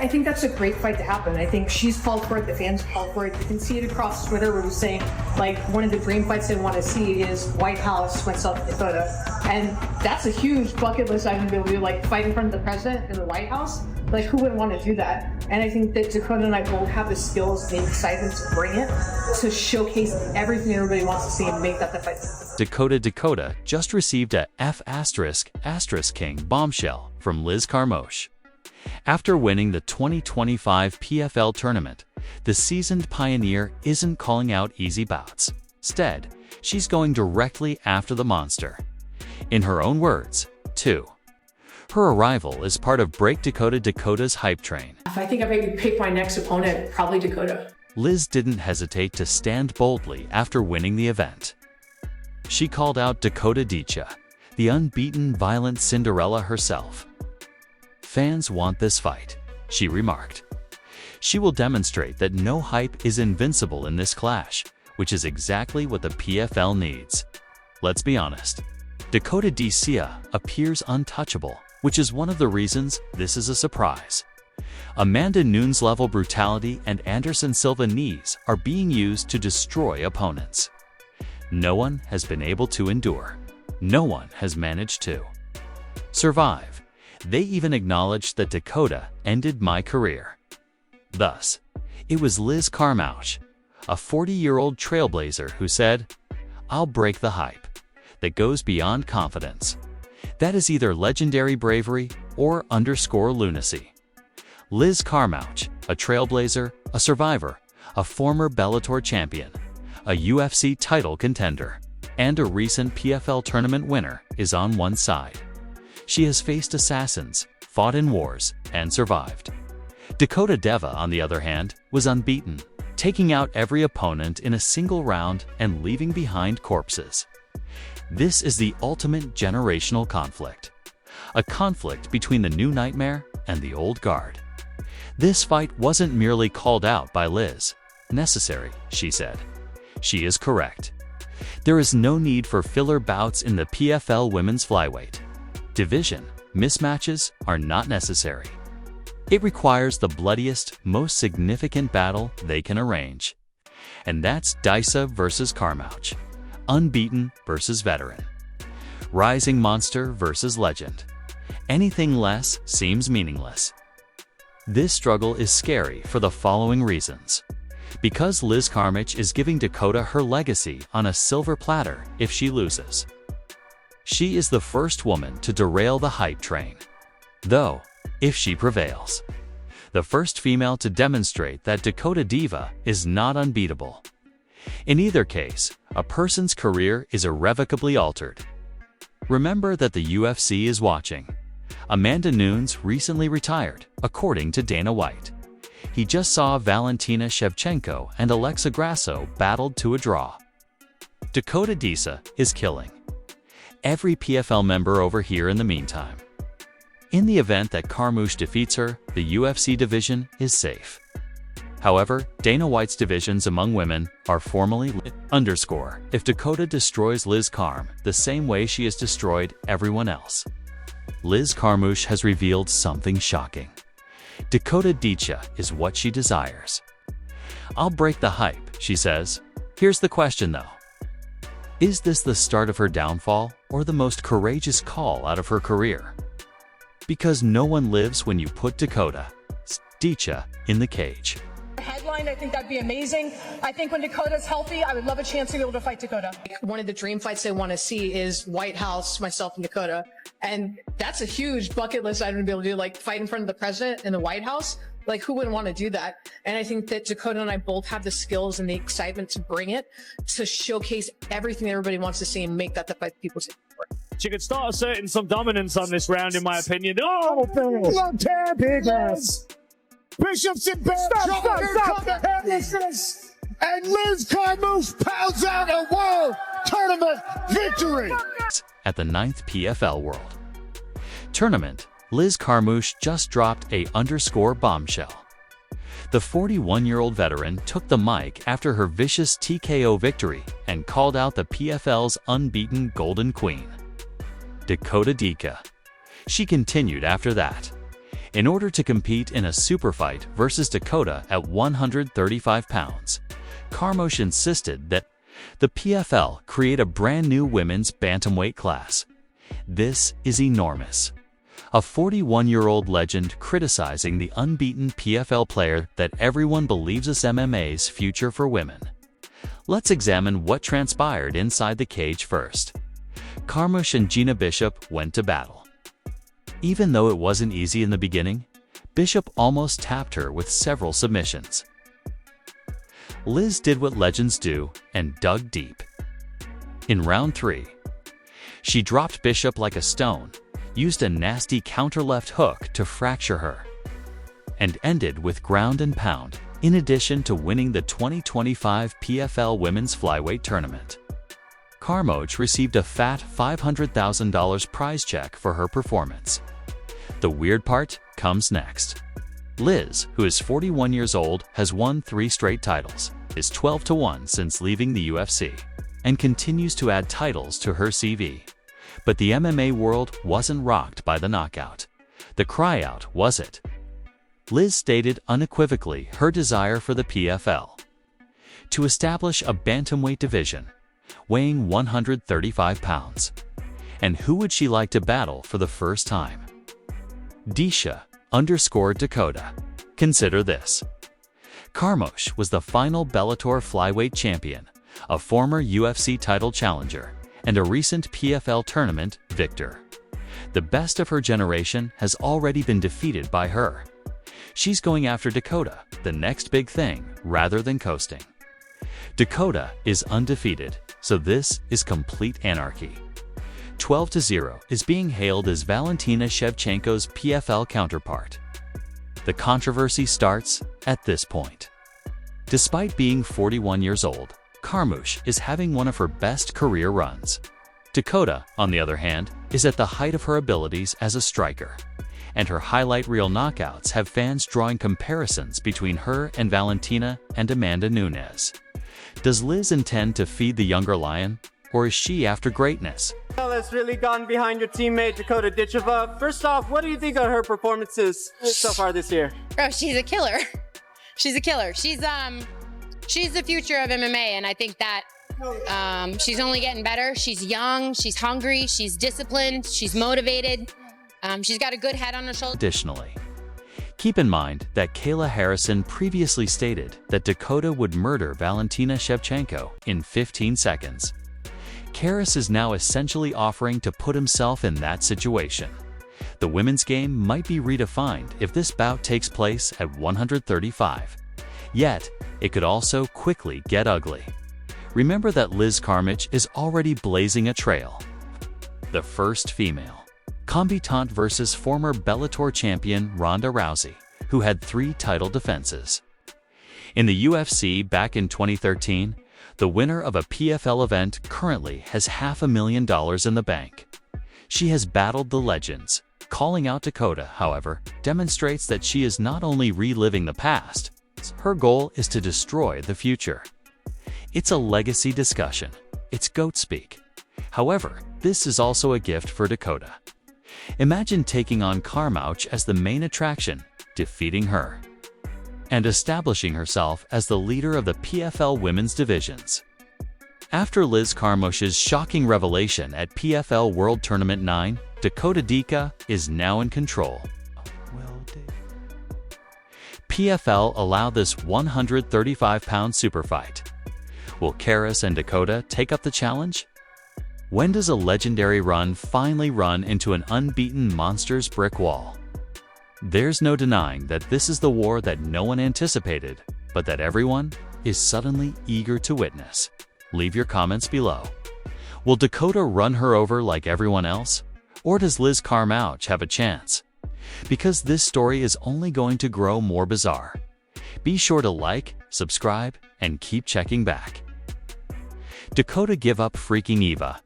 I think that's a great fight to happen. I think she's called for it, the fans called for it. You can see it across Twitter where we're saying, like, one of the dream fights they want to see is White House, myself, and Dakota. And that's a huge bucket list item to be able to do, like, fight in front of the president in the White House. Like, who wouldn't want to do that? And I think that Dakota and I both have the skills, the excitement to bring it, to showcase everything everybody wants to see and make that the fight. Dakota just received a F*** King bombshell from Liz Carmouche. After winning the 2025 PFL tournament, the seasoned pioneer isn't calling out easy bouts. Instead, she's going directly after the monster. In her own words, too. Her arrival is part of Break Dakota's hype train. If I think I maybe pick my next opponent, probably Dakota. Liz didn't hesitate to stand boldly after winning the event. She called out Dakota Ditcheva, the unbeaten violent Cinderella herself. "Fans want this fight," she remarked. She will demonstrate that no hype is invincible in this clash, which is exactly what the PFL needs. Let's be honest, Dakota Ditcheva appears untouchable, which is one of the reasons this is a surprise. Amanda Nunes-level brutality and Anderson Silva knees are being used to destroy opponents. No one has been able to endure. No one has managed to survive. They even acknowledged that Dakota ended my career. Thus, it was Liz Carmouche, a 40-year-old trailblazer who said, "I'll break the hype," that goes beyond confidence. That is either legendary bravery or lunacy. Liz Carmouche, a trailblazer, a survivor, a former Bellator champion, a UFC title contender, and a recent PFL tournament winner, is on one side. She has faced assassins, fought in wars, and survived. Dakota Ditcheva, on the other hand, was unbeaten, taking out every opponent in a single round and leaving behind corpses. This is the ultimate generational conflict. A conflict between the new nightmare and the old guard. This fight wasn't merely called out by Liz. Necessary, she said. She is correct. There is no need for filler bouts in the PFL women's flyweight division. Mismatches are not necessary. It requires the bloodiest, most significant battle they can arrange. And that's Ditcheva versus Carmouche. Unbeaten versus veteran. Rising monster versus legend. Anything less seems meaningless. This struggle is scary for the following reasons. Because Liz Carmouche is giving Dakota her legacy on a silver platter if she loses. She is the first woman to derail the hype train. Though, if she prevails. The first female to demonstrate that Dakota Ditcheva is not unbeatable. In either case, a person's career is irrevocably altered. Remember that the UFC is watching. Amanda Nunes recently retired, according to Dana White. He just saw Valentina Shevchenko and Alexa Grasso battled to a draw. Dakota Ditcheva is killing every PFL member over here in the meantime. In the event that Carmouche defeats her, the UFC division is safe. However, Dana White's divisions among women are formally _ if Dakota destroys Liz Carm the same way she has destroyed everyone else. Liz Carmouche has revealed something shocking. Dakota Ditcheva is what she desires. "I'll break the hype," she says. Here's the question though. Is this the start of her downfall or the most courageous call out of her career? Because no one lives when you put Dakota Ditcheva in the cage. Headline, I think that'd be amazing. I think when Dakota's healthy, I would love a chance to be able to fight Dakota. One of the dream fights they want to see is White House, myself, and Dakota. And that's a huge bucket list item to be able to do, like fight in front of the president in the White House. Like, who wouldn't want to do that? And I think that Dakota and I both have the skills and the excitement to bring it, to showcase everything everybody wants to see and make that the fight people see. She could start asserting some dominance on this round, in my opinion. Oh, Bishop's in bad trouble. Here comes the headlessness. And Liz Carmouche pounds out a world tournament victory. At the 9th PFL World Tournament, Liz Carmouche just dropped a _bombshell. The 41-year-old veteran took the mic after her vicious TKO victory and called out the PFL's unbeaten Golden Queen, Dakota Ditcheva. She continued after that. in order to compete in a super fight versus Dakota at 135 pounds. Carmouche insisted that the PFL create a brand new women's bantamweight class. This is enormous. A 41-year-old legend criticizing the unbeaten PFL player that everyone believes is MMA's future for women. Let's examine what transpired inside the cage first. Carmouche and Gina Bishop went to battle. Even though it wasn't easy in the beginning, Bishop almost tapped her with several submissions. Liz did what legends do and dug deep. In round 3, she dropped Bishop like a stone, used a nasty counter left hook to fracture her, and ended with ground and pound, in addition to winning the 2025 PFL Women's Flyweight Tournament. Carmouche received a fat $500,000 prize check for her performance. The weird part comes next. Liz, who is 41 years old, has won 3 straight titles, is 12-1 since leaving the UFC, and continues to add titles to her CV. But the MMA world wasn't rocked by the knockout. The cryout was it. Liz stated unequivocally her desire for the PFL, to establish a bantamweight division, weighing 135 pounds. And who would she like to battle for the first time? Disha_Dakota. Consider this. Carmouche was the final Bellator flyweight champion, a former UFC title challenger, and a recent PFL tournament victor. The best of her generation has already been defeated by her. She's going after Dakota, the next big thing, rather than coasting. Dakota is undefeated, so this is complete anarchy. 12-0 is being hailed as Valentina Shevchenko's PFL counterpart. The controversy starts at this point. Despite being 41 years old, Carmouche is having one of her best career runs. Dakota, on the other hand, is at the height of her abilities as a striker, and her highlight reel knockouts have fans drawing comparisons between her and Valentina and Amanda Nunes. Does Liz intend to feed the younger lion, or is she after greatness? Has really gotten behind your teammate Dakota Ditcheva. First off, what do you think of her performances so far this year? Oh, she's a killer. She's a killer. She's the future of MMA, and I think that she's only getting better. She's young, she's hungry, she's disciplined, she's motivated. She's got a good head on her shoulders. Additionally, keep in mind that Kayla Harrison previously stated that Dakota would murder Valentina Shevchenko in 15 seconds. Karas is now essentially offering to put himself in that situation. The women's game might be redefined if this bout takes place at 135. Yet, it could also quickly get ugly. Remember that Liz Carmouche is already blazing a trail. The first female combatant versus former Bellator champion Ronda Rousey, who had 3 title defenses. In the UFC back in 2013, the winner of a PFL event currently has $500,000 in the bank. She has battled the legends. Calling out Dakota, however, demonstrates that she is not only reliving the past, her goal is to destroy the future. It's a legacy discussion. It's goat speak. However, this is also a gift for Dakota. Imagine taking on Carmouche as the main attraction, defeating her, and establishing herself as the leader of the PFL women's divisions. After Liz Carmouche's shocking revelation at PFL World Tournament 9, Dakota Ditcheva is now in control. PFL allow this 135-pound super fight. Will Karas and Dakota take up the challenge? When does a legendary run finally run into an unbeaten monster's brick wall? There's no denying that this is the war that no one anticipated, but that everyone is suddenly eager to witness. Leave your comments below. Will Dakota run her over like everyone else? Or does Liz Carmouche have a chance? Because this story is only going to grow more bizarre. Be sure to like, subscribe, and keep checking back. Dakota Give Up Freaking Eva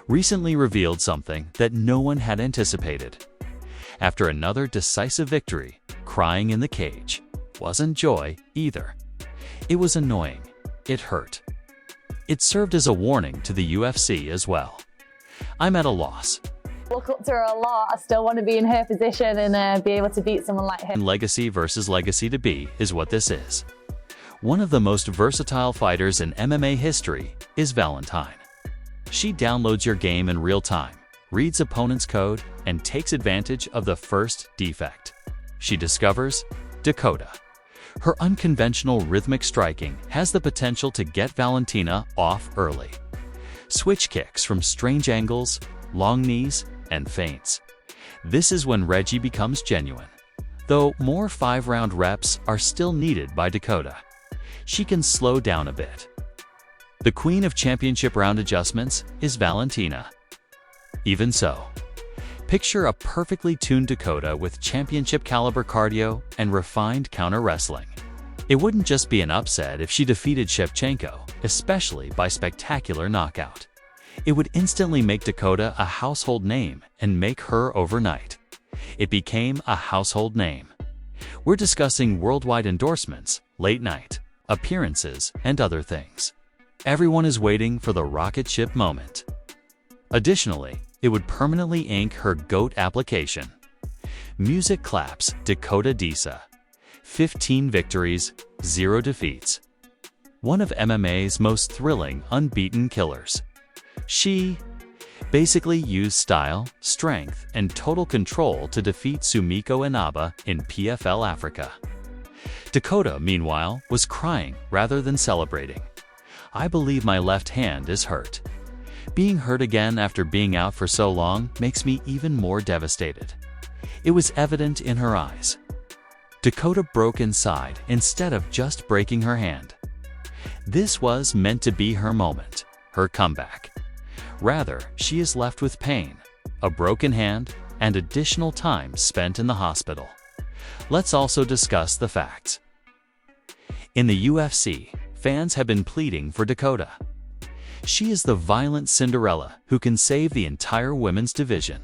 recently revealed something that no one had anticipated. After another decisive victory, crying in the cage wasn't joy either. It was annoying. It hurt. It served as a warning to the UFC as well. I'm at a loss. look up to her a lot. I still want to be in her position and be able to beat someone like her. Legacy versus legacy to be is what this is. One of the most versatile fighters in MMA history is Valentine. She downloads your game in real time, reads opponent's code, and takes advantage of the first defect. She discovers Dakota. Her unconventional rhythmic striking has the potential to get Valentina off early. Switch kicks from strange angles, long knees, and feints. This is when Reggie becomes genuine. Though more 5-round reps are still needed by Dakota. She can slow down a bit. The queen of championship round adjustments is Valentina. Even so, picture a perfectly tuned Dakota with championship caliber cardio and refined counter wrestling. It wouldn't just be an upset if she defeated Shevchenko, especially by spectacular knockout. It would instantly make Dakota a household name and make her overnight. It became a household name. We're discussing worldwide endorsements, late night, appearances, and other things. Everyone is waiting for the rocket ship moment. Additionally, it would permanently ink her GOAT application. Music claps Dakota Ditcheva. 15 victories, 0 defeats. One of MMA's most thrilling, unbeaten killers. She basically used style, strength, and total control to defeat Sumiko Inaba in PFL Africa. Dakota, meanwhile, was crying rather than celebrating. I believe my left hand is hurt. Being hurt again after being out for so long makes me even more devastated. It was evident in her eyes. Dakota broke inside instead of just breaking her hand. This was meant to be her moment, her comeback. Rather, she is left with pain, a broken hand, and additional time spent in the hospital. Let's also discuss the facts. In the UFC, fans have been pleading for Dakota. She is the violent Cinderella who can save the entire women's division.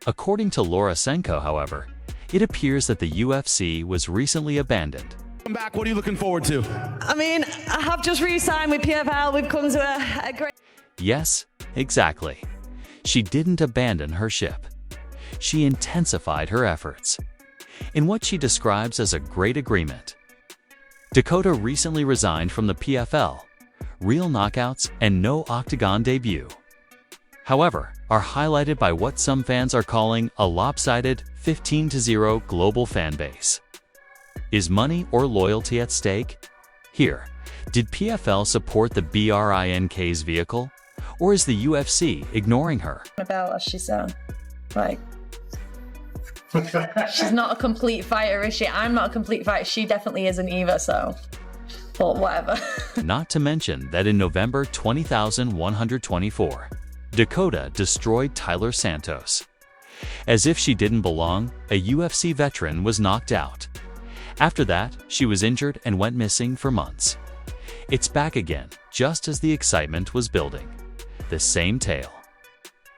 According to Laura Senko, however, it appears that the UFC was recently abandoned. Come back, what are you looking forward to? I mean, I have just re-signed with PFL. We've come to a great... Yes, exactly. She didn't abandon her ship. She intensified her efforts. In what she describes as a great agreement, Dakota recently resigned from the PFL, real knockouts, and no octagon debut. However, are highlighted by what some fans are calling a lopsided 15-0 global fan base. Is money or loyalty at stake? Here, did PFL support the BRINK's vehicle, or is the UFC ignoring her? About as she said, like, she's not a complete fighter, is she? I'm not a complete fighter. She definitely isn't either, so, but whatever. Not to mention that in November 20,124, Dakota destroyed Tyler Santos. As if she didn't belong, a UFC veteran was knocked out. After that, she was injured and went missing for months. It's back again, just as the excitement was building. The same tale.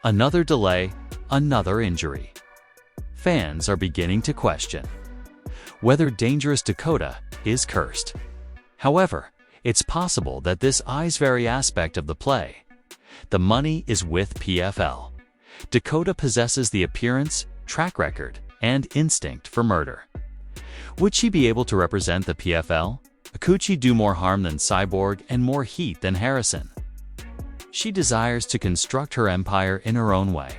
Another delay, another injury. Fans are beginning to question whether Dangerous Dakota is cursed. However, it's possible that this is very aspect of the play. The money is with PFL. Dakota possesses the appearance, track record, and instinct for murder. Would she be able to represent the PFL? Could she do more harm than Cyborg and more heat than Harrison? She desires to construct her empire in her own way.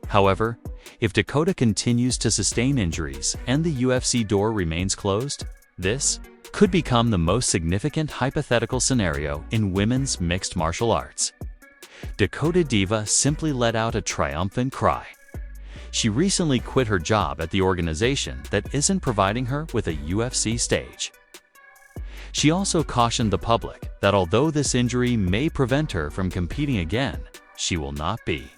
However, if Dakota continues to sustain injuries and the UFC door remains closed, this could become the most significant hypothetical scenario in women's mixed martial arts. Dakota Diva simply let out a triumphant cry. She recently quit her job at the organization that isn't providing her with a UFC stage. She also cautioned the public that although this injury may prevent her from competing again, she will not be.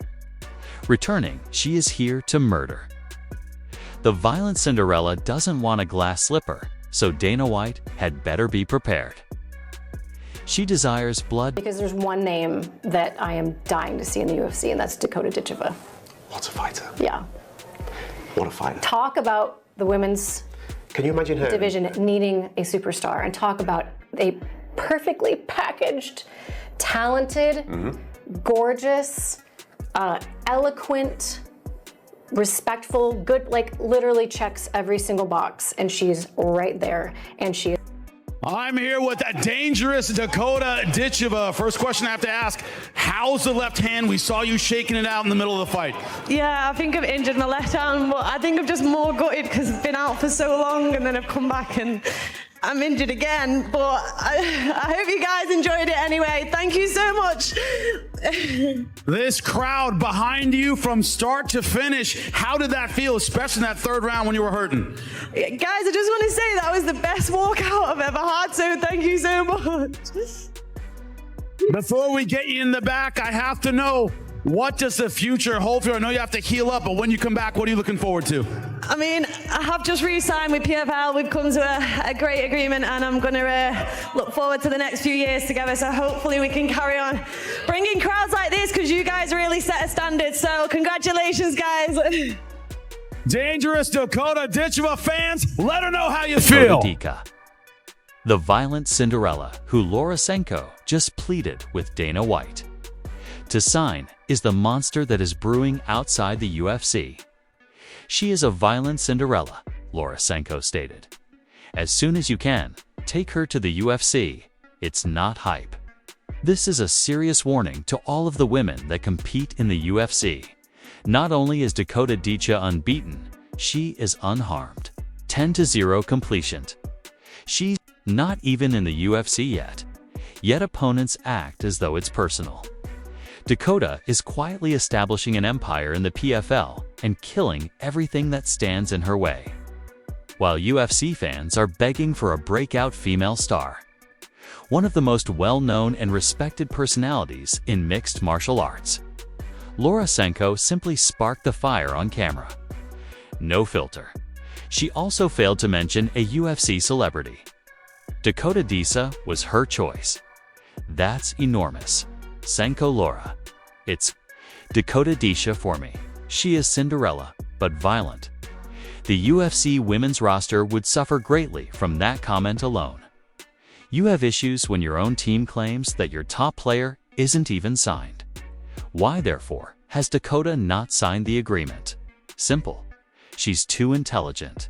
Returning, she is here to murder. The violent Cinderella doesn't want a glass slipper, so Dana White had better be prepared. She desires blood because there's one name that I am dying to see in the UFC, and that's Dakota Ditcheva. What a fighter. Yeah. What a fighter. Talk about the women's Can you imagine her division needing a superstar, and talk about a perfectly packaged, talented, gorgeous, eloquent, respectful, good, like literally checks every single box, and she's right there, and she. I'm here with a dangerous Dakota Ditcheva. First question I have to ask, how's the left hand? We saw you shaking it out in the middle of the fight. Yeah, I think I've injured my left hand, but I think I'm just more gutted because I've been out for so long, and then I've come back and I'm injured again, but I hope you guys enjoyed it anyway. Thank you so much. This crowd behind you from start to finish, how did that feel, especially in that third round when you were hurting? Guys, I just want to say that was the best walkout I've ever had, so thank you so much. Before we get you in the back, I have to know, what does the future hold for you? I know you have to heal up, but when you come back, what are you looking forward to? I mean, I have just re-signed with PFL. We've come to a great agreement, and I'm going to look forward to the next few years together. So hopefully we can carry on bringing crowds like this, because you guys really set a standard. So congratulations, guys. Dangerous Dakota Ditcheva fans, let her know how you feel. Dakota Ditcheva, the violent Cinderella who Laura Senko just pleaded with Dana White to sign, is the monster that is brewing outside the UFC. She is a violent Cinderella, Laura Senko stated. As soon as you can, take her to the UFC. It's not hype. This is a serious warning to all of the women that compete in the UFC. Not only is Dakota Ditcheva unbeaten, she is unharmed. 10-0 completion. She's not even in the UFC yet. Yet opponents act as though it's personal. Dakota is quietly establishing an empire in the PFL and killing everything that stands in her way, while UFC fans are begging for a breakout female star. One of the most well-known and respected personalities in mixed martial arts, Laura Senko simply sparked the fire on camera. No filter. She also failed to mention a UFC celebrity. Dakota Ditcheva was her choice. That's enormous. Senko Laura. It's Dakota Ditcheva for me. She is Cinderella, but violent. The UFC women's roster would suffer greatly from that comment alone. You have issues when your own team claims that your top player isn't even signed. Why, therefore, has Dakota not signed the agreement? Simple. She's too intelligent.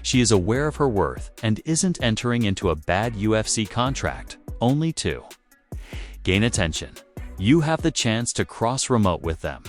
She is aware of her worth and isn't entering into a bad UFC contract, only to gain attention. You have the chance to cross-remote with them.